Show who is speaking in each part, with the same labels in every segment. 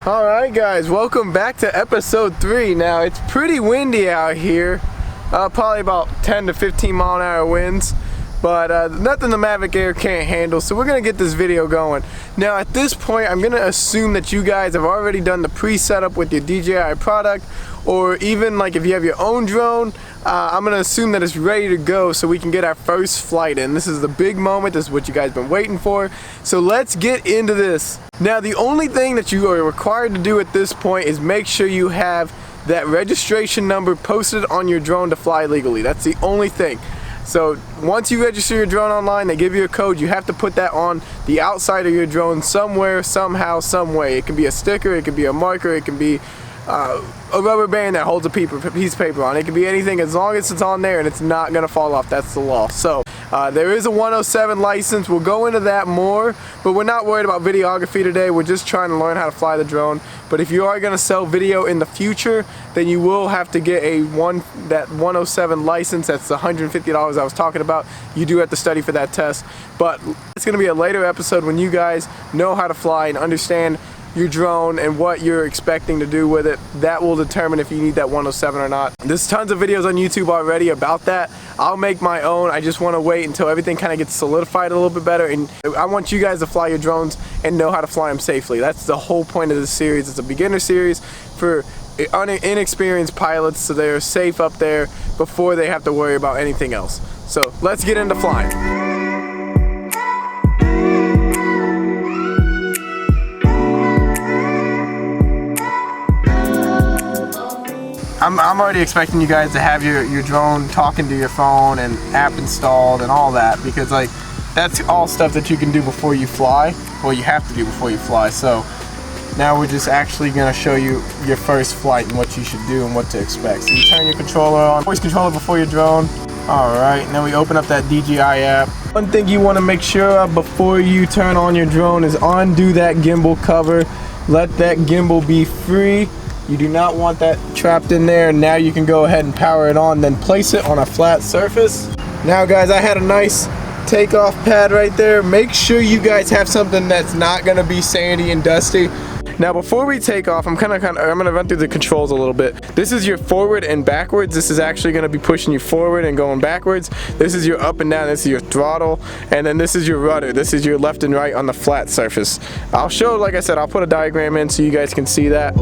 Speaker 1: Alright guys, welcome back to episode 3. Now it's pretty windy out here, probably about 10 to 15 mile an hour winds, but nothing the Mavic Air can't handle, so we're going to get this video going. Now at this point I'm going to assume that you guys have already done the pre-setup with your DJI product, or even like if you have your own drone, I'm going to assume that it's ready to go so we can get our first flight in. This is the big moment, this is what you guys been waiting for, so let's get into this. Now the only thing that you are required to do at this point is make sure you have that registration number posted on your drone to fly legally. That's the only thing. So once you register your drone online, they give you a code. You have to put that on the outside of your drone somewhere, somehow, some way. It can be a sticker, it can be a marker, it can be a rubber band that holds a piece of paper on. It can be anything as long as it's on there and it's not going to fall off. That's the law. So there is a 107 license. We'll go into that more, but we're not worried about videography today. We're just trying to learn how to fly the drone. But if you are going to sell video in the future, then you will have to get that 107 license. That's the $150 I was talking about. You do have to study for that test, but it's going to be a later episode when you guys know how to fly and understand your drone and what you're expecting to do with it. That will determine if you need that 107 or not. There's tons of videos on YouTube already about that. I'll make my own. I just want to wait until everything kind of gets solidified a little bit better, and I want you guys to fly your drones and know how to fly them safely. That's the whole point of this series. It's a beginner series for inexperienced pilots, so they're safe up there before they have to worry about anything else. So let's get into flying. I'm already expecting you guys to have your drone talking to your phone and app installed and all that, because like that's all stuff that you can do before you fly. Well, you have to do before you fly. So now we're just actually going to show you your first flight and what you should do and what to expect. So you turn your controller on, voice controller before your drone. Alright, now we open up that DJI app. One thing you want to make sure of before you turn on your drone is undo that gimbal cover. Let that gimbal be free. You do not want that trapped in there. Now you can go ahead and power it on, then place it on a flat surface. Now guys, I had a nice takeoff pad right there. Make sure you guys have something that's not gonna be sandy and dusty. Now before we take off, I'm gonna run through the controls a little bit. This is your forward and backwards. This is actually gonna be pushing you forward and going backwards. This is your up and down, this is your throttle, and then this is your rudder. This is your left and right on the flat surface. I'll show, like I said, I'll put a diagram in so you guys can see that.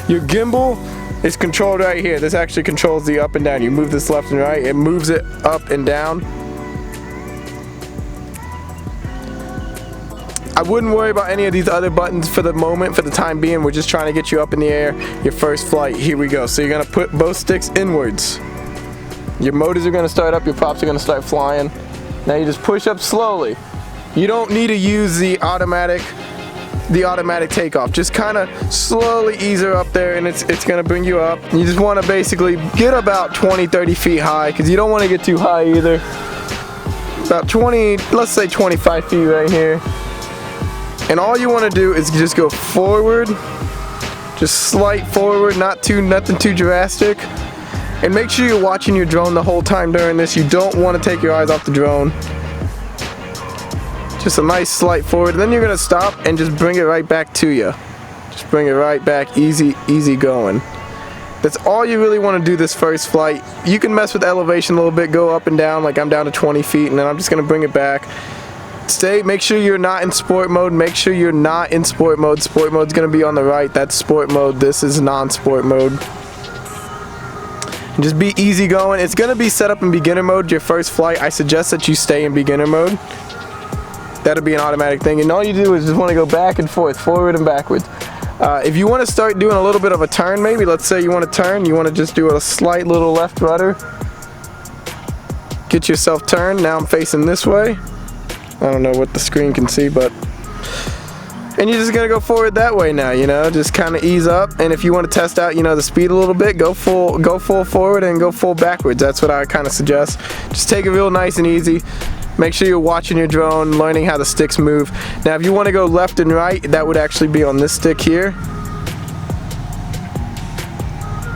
Speaker 1: Your gimbal is controlled right here. This actually controls the up and down. You move this left and right, it moves it up and down. I wouldn't worry about any of these other buttons for the moment, for the time being. We're just trying to get you up in the air, your first flight. Here we go. So you're gonna put both sticks inwards. Your motors are gonna start up, your props are gonna start flying. Now you just push up slowly. You don't need to use the automatic takeoff. Just kind of slowly ease her up there, and it's gonna bring you up. You just want to basically get about 20-30 feet high, because you don't want to get too high either. About 20, let's say 25 feet right here. And all you want to do is just go forward, just slight forward, nothing too drastic. And make sure you're watching your drone the whole time during this. You don't want to take your eyes off the drone. Just a nice slight forward, and then you're gonna stop and just bring it right back to you. Just bring it right back, easy going. That's all you really want to do this first flight. You can mess with elevation a little bit, go up and down, like I'm down to 20 feet, and then I'm just gonna bring it back. Make sure you're not in sport mode. Make sure you're not in sport mode. Sport mode's gonna be on the right. That's sport mode. This is non-sport mode. And just be easy going. It's gonna be set up in beginner mode. Your first flight, I suggest that you stay in beginner mode. That'll be an automatic thing, and all you do is just want to go back and forth, forward and backwards. If you want to start doing a little bit of a turn, maybe, let's say you want to turn, you want to just do a slight little left rudder. Get yourself turned. Now I'm facing this way. I don't know what the screen can see, but... And you're just going to go forward that way now, you know, just kind of ease up. And if you want to test out, you know, the speed a little bit, go full forward and go full backwards. That's what I kind of suggest. Just take it real nice and easy. Make sure you're watching your drone, learning how the sticks move. Now if you want to go left and right, that would actually be on this stick here.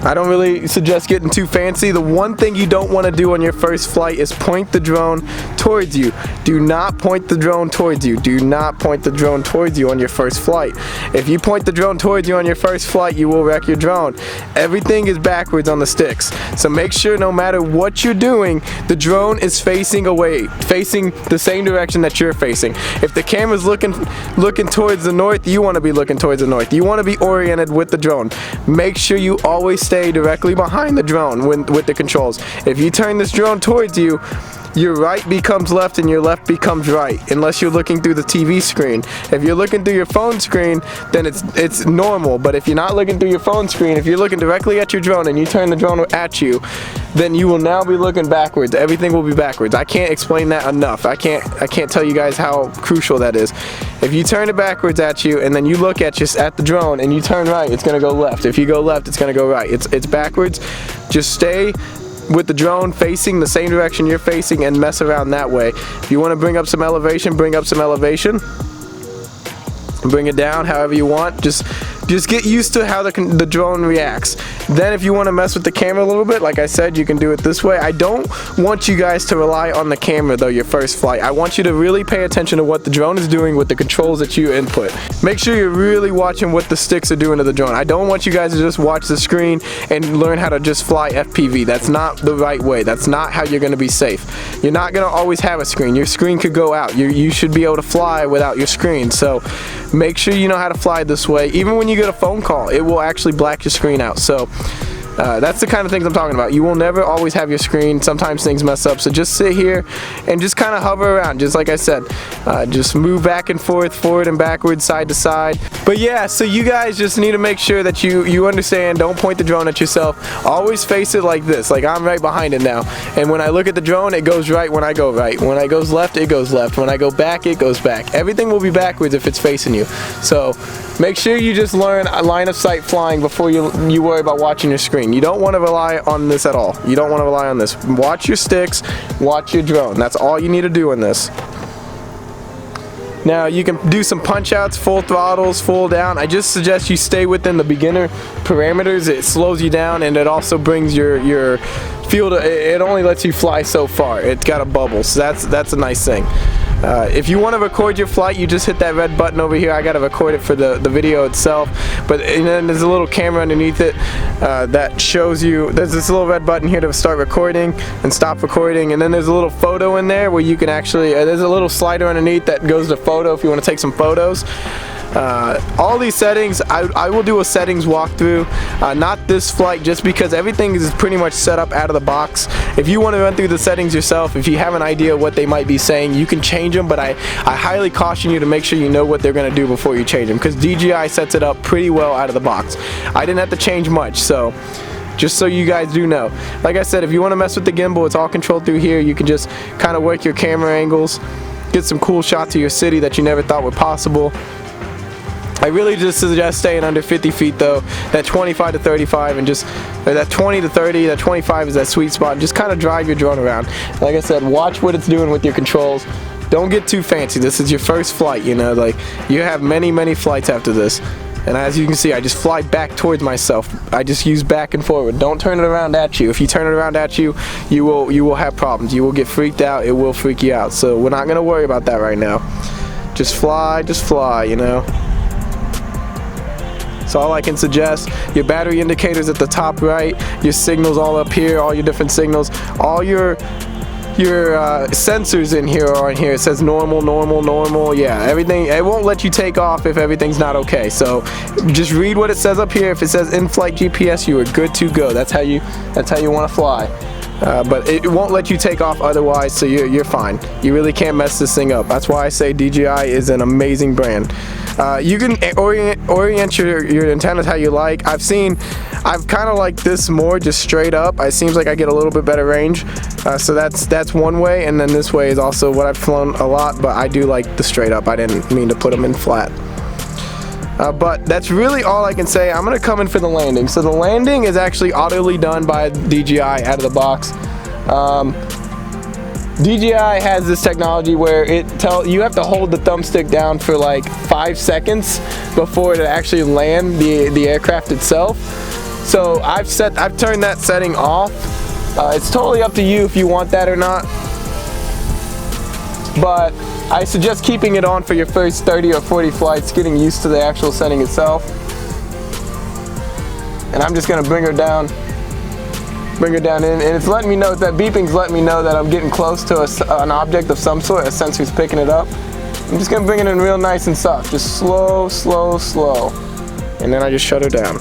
Speaker 1: I don't really suggest getting too fancy. The one thing you don't want to do on your first flight is point the drone towards you. Do not point the drone towards you. Do not point the drone towards you on your first flight. If you point the drone towards you on your first flight, you will wreck your drone. Everything is backwards on the sticks. So make sure no matter what you're doing, the drone is facing away, facing the same direction that you're facing. If the camera's looking towards the north, you want to be looking towards the north. You want to be oriented with the drone. Make sure you always stay directly behind the drone with the controls. If you turn this drone towards you, your right becomes left and your left becomes right, unless you're looking through the TV screen. If you're looking through your phone screen, then it's normal. But if you're not looking through your phone screen, if you're looking directly at your drone and you turn the drone at you, then you will now be looking backwards. Everything will be backwards. I can't explain that enough. I can't tell you guys how crucial that is. If you turn it backwards at you and then you look at the drone and you turn right, it's gonna go left. If you go left, it's gonna go right. It's backwards. Just stay with the drone facing the same direction you're facing and mess around that way. If you want to bring up some elevation, bring up some elevation. Bring it down however you want. Just get used to how the drone reacts. Then if you want to mess with the camera a little bit, like I said, you can do it this way. I don't want you guys to rely on the camera though your first flight. I want you to really pay attention to what the drone is doing with the controls that you input. Make sure you're really watching what the sticks are doing to the drone. I don't want you guys to just watch the screen and learn how to just fly FPV. That's not the right way. That's not how you're going to be safe. You're not going to always have a screen. Your screen could go out. You should be able to fly without your screen. So make sure you know how to fly this way. Even when you get a phone call, it will actually black your screen out. So that's the kind of things I'm talking about. You will never always have your screen. Sometimes things mess up. So just sit here and just kind of hover around. Just like I said, just move back and forth, forward and backwards, side to side. But yeah, so you guys just need to make sure that you understand. Don't point the drone at yourself. Always face it like this. Like I'm right behind it now. And when I look at the drone, it goes right when I go right. When I goes left, it goes left. When I go back, it goes back. Everything will be backwards if it's facing you. So make sure you just learn a line of sight flying before you worry about watching your screen. You don't want to rely on this at all. You don't want to rely on this. Watch your sticks, watch your drone. That's all you need to do in this. Now you can do some punch outs, full throttles, full down. I just suggest you stay within the beginner parameters. It slows you down and it also brings your field, it only lets you fly so far. It's got a bubble, so that's a nice thing. If you want to record your flight, you just hit that red button over here. I got to record it for the video itself, and then there's a little camera underneath it that shows you. There's this little red button here to start recording and stop recording, and then there's a little photo in there where you can actually, there's a little slider underneath that goes to photo if you want to take some photos. All these settings, I will do a settings walkthrough, not this flight, just because everything is pretty much set up out of the box. If you want to run through the settings yourself, if you have an idea what they might be saying, you can change them, but I highly caution you to make sure you know what they're going to do before you change them, because DJI sets it up pretty well out of the box. I didn't have to change much, so just so you guys do know. Like I said, if you want to mess with the gimbal, it's all controlled through here. You can just kind of work your camera angles, get some cool shots of your city that you never thought were possible. I really just suggest staying under 50 feet though, that 25 to 35 and just, or that 20 to 30, that 25 is that sweet spot, and just kind of drive your drone around. Like I said, watch what it's doing with your controls. Don't get too fancy. This is your first flight, you know, like you have many flights after this. And as you can see, I just fly back towards myself. I just use back and forward. Don't turn it around at you. If you turn it around at you, you will have problems. You will get freaked out. It will freak you out. So we're not gonna worry about that right now. Just fly, you know. So all I can suggest, your battery indicators at the top right, your signals all up here, all your different signals, all your sensors in here are in here. It says normal, yeah, everything. It won't let you take off if everything's not okay. So just read what it says up here. If it says in-flight GPS, you are good to go. That's how you want to fly. But it won't let you take off otherwise, so you're fine. You really can't mess this thing up. That's why I say DJI is an amazing brand. You can orient your antennas how you like. I've kind of like this more just straight up. It seems like I get a little bit better range. So that's one way, and then this way is also what I've flown a lot, but I do like the straight up. I didn't mean to put them in flat. But that's really all I can say. I'm going to come in for the landing. So the landing is actually automatically done by DJI out of the box. DJI has this technology where you have to hold the thumbstick down for like 5 seconds before it actually land the aircraft itself. So I've turned that setting off. It's totally up to you if you want that or not, but I suggest keeping it on for your first 30 or 40 flights, getting used to the actual setting itself. And I'm just gonna bring her down in, and it's letting me know, that beeping's letting me know that I'm getting close to an object of some sort. A sensor's picking it up. I'm just gonna bring it in real nice and soft, just slow, slow, slow. And then I just shut her down.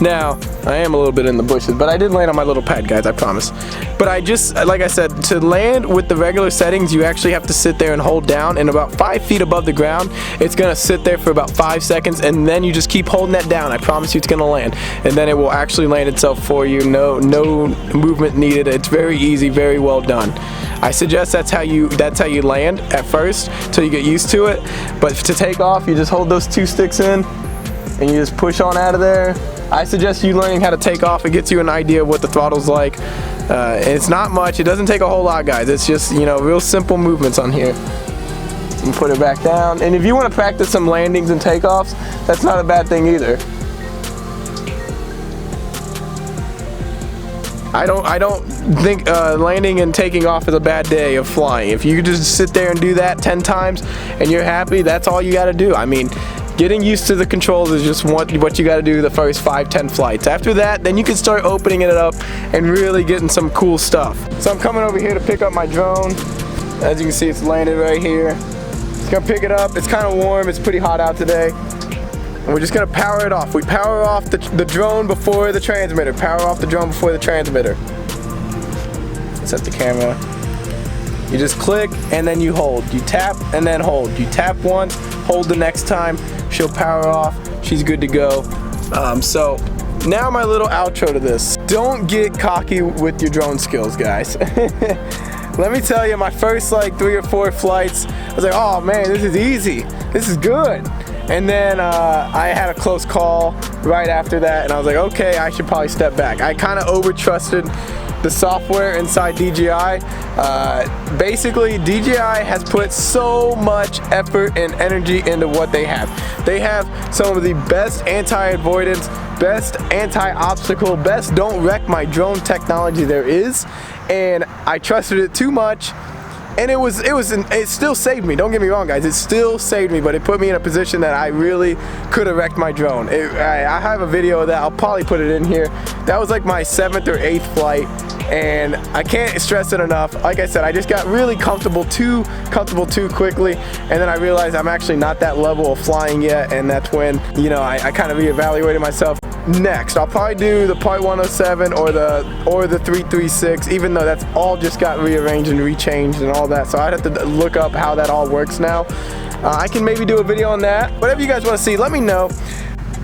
Speaker 1: Now, I am a little bit in the bushes, but I did land on my little pad, guys, I promise. But I just, like I said, to land with the regular settings, you actually have to sit there and hold down, and about 5 feet above the ground, it's gonna sit there for about 5 seconds, and then you just keep holding that down. I promise you it's gonna land. And then it will actually land itself for you. No movement needed. It's very easy, very well done. I suggest that's how you land at first, till you get used to it. But to take off, you just hold those 2 sticks in, and you just push on out of there. I suggest you learning how to take off. It gets you an idea of what the throttle's like. And it's not much. It doesn't take a whole lot, guys. It's just, you know, real simple movements on here. You put it back down. And if you want to practice some landings and takeoffs, that's not a bad thing either. I don't think landing and taking off is a bad day of flying. If you just sit there and do that 10 times and you're happy, that's all you got to do. I mean, getting used to the controls is just what you got to do the first 5-10 flights. After that, then you can start opening it up and really getting some cool stuff. So I'm coming over here to pick up my drone. As you can see, it's landed right here. Just gonna pick it up. It's kind of warm. It's pretty hot out today. And we're just gonna power it off. We power off the drone before the transmitter. Power off the drone before the transmitter. Set the camera. You just click and then you hold. You tap and then hold. You tap once, hold the next time. She'll power off. She's good to go. So now my little outro to this. Don't get cocky with your drone skills, guys. Let me tell you, my first like 3 or 4 flights, I was like, oh man, this is easy. This is good. And then I had a close call right after that, and I was like, okay, I should probably step back. I kind of over-trusted the software inside DJI. Basically, DJI has put so much effort and energy into what they have. They have some of the best anti-avoidance, best anti-obstacle, best don't wreck my drone technology there is, and I trusted it too much. And it still saved me. Don't get me wrong, guys. It still saved me, but it put me in a position that I really could have wrecked my drone. I have a video of that. I'll probably put it in here. That was like my 7th or 8th flight, and I can't stress it enough. Like I said, I just got really comfortable too quickly, and then I realized I'm actually not that level of flying yet, and that's when, you know, I kind of reevaluated myself. Next, I'll probably do the Part 107 or the 336, even though that's all just got rearranged and rechanged and all that. So I'd have to look up how that all works now. I can maybe do a video on that. Whatever you guys want to see, let me know.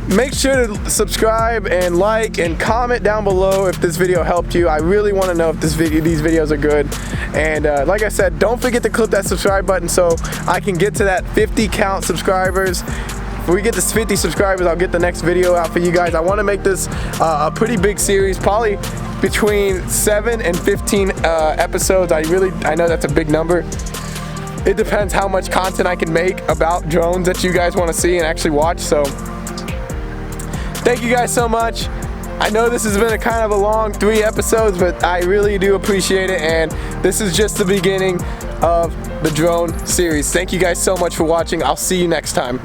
Speaker 1: Make sure to subscribe and like and comment down below if this video helped you. I really want to know if these videos are good. And like I said, don't forget to click that subscribe button so I can get to that 50 count subscribers. If we get to 50 subscribers, I'll get the next video out for you guys. I want to make this a pretty big series, probably between 7 and 15 episodes. I know that's a big number. It depends how much content I can make about drones that you guys want to see and actually watch. So thank you guys so much. I know this has been a kind of a long 3 episodes, but I really do appreciate it, and this is just the beginning of the drone series. Thank you guys so much for watching. I'll see you next time.